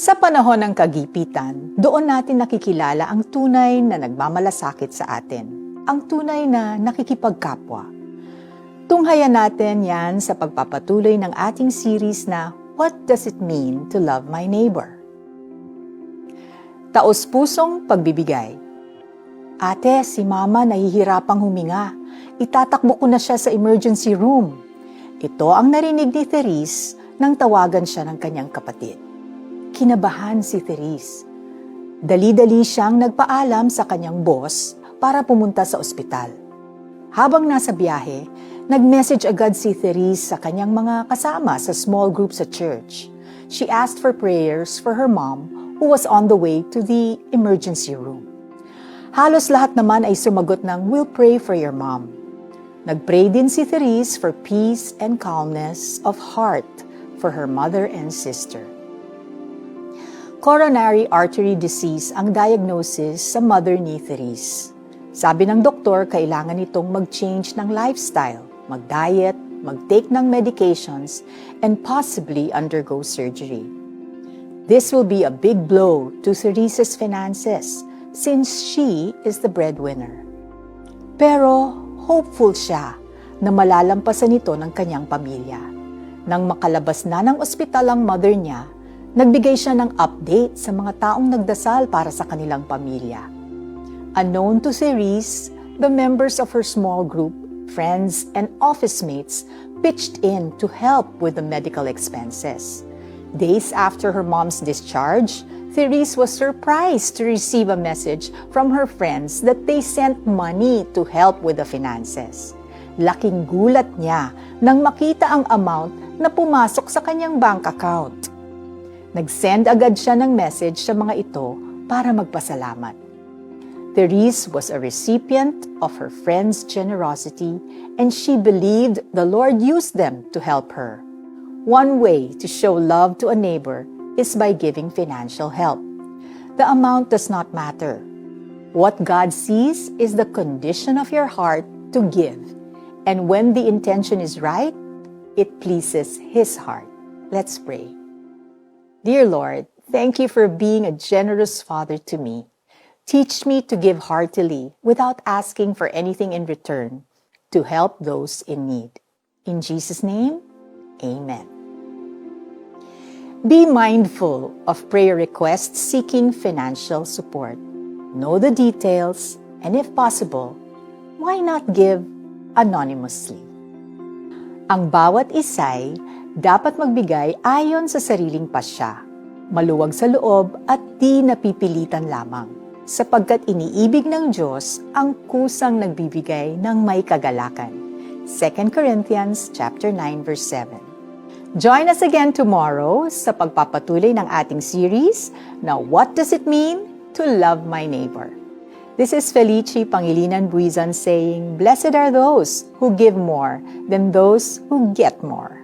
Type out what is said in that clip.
Sa panahon ng kagipitan, doon natin nakikilala ang tunay na nagmamalasakit sa atin, ang tunay na nakikipagkapwa. Tunghayan natin yan sa pagpapatuloy ng ating series na What Does It Mean to Love My Neighbor? Taos-pusong pagbibigay. Ate, si Mama nahihirapang huminga. Itatakbo ko na siya sa emergency room. Ito ang narinig ni Therese nang tawagan siya ng kanyang kapatid. Kinabahan si Therese. Dali-dali siyang nagpaalam sa kanyang boss para pumunta sa ospital. Habang nasa biyahe, nag-message agad si Therese sa kanyang mga kasama sa small group sa church. She asked for prayers for her mom who was on the way to the emergency room. Halos lahat naman ay sumagot ng, "We'll pray for your mom." Nag-pray din si Therese for peace and calmness of heart for her mother and sister. Coronary artery disease ang diagnosis sa mother ni Therese. Sabi ng doktor, kailangan itong mag-change ng lifestyle, mag-diet, mag-take ng medications, and possibly undergo surgery. This will be a big blow to Therese's finances since she is the breadwinner. Pero hopeful siya na malalampasan ito ng kanyang pamilya. Nang makalabas na ng ospital ang mother niya, nagbigay siya ng update sa mga taong nagdasal para sa kanilang pamilya. Unknown to Therese, the members of her small group, friends, and office mates pitched in to help with the medical expenses. Days after her mom's discharge, Therese was surprised to receive a message from her friends that they sent money to help with the finances. Laking gulat niya nang makita ang amount na pumasok sa kanyang bank account. Nag-send agad siya ng message sa mga ito para magpasalamat. Therese was a recipient of her friends' generosity and she believed the Lord used them to help her. One way to show love to a neighbor is by giving financial help. The amount does not matter. What God sees is the condition of your heart to give. And when the intention is right, it pleases His heart. Let's pray. Dear Lord, thank you for being a generous Father to me. Teach me to give heartily without asking for anything in return, to help those in need. In Jesus' name, Amen. Be mindful of prayer requests seeking financial support. Know the details, and if possible, why not give anonymously? Ang bawat isa'y dapat magbigay ayon sa sariling pasya, maluwag sa loob at di napipilitan lamang, sapagkat iniibig ng Diyos ang kusang nagbibigay ng may kagalakan. 2 Corinthians chapter 9 verse 7. Join us again tomorrow sa pagpapatuloy ng ating series na What Does It Mean to Love My Neighbor? This is Felici Pangilinan Buizan saying, Blessed are those who give more than those who get more.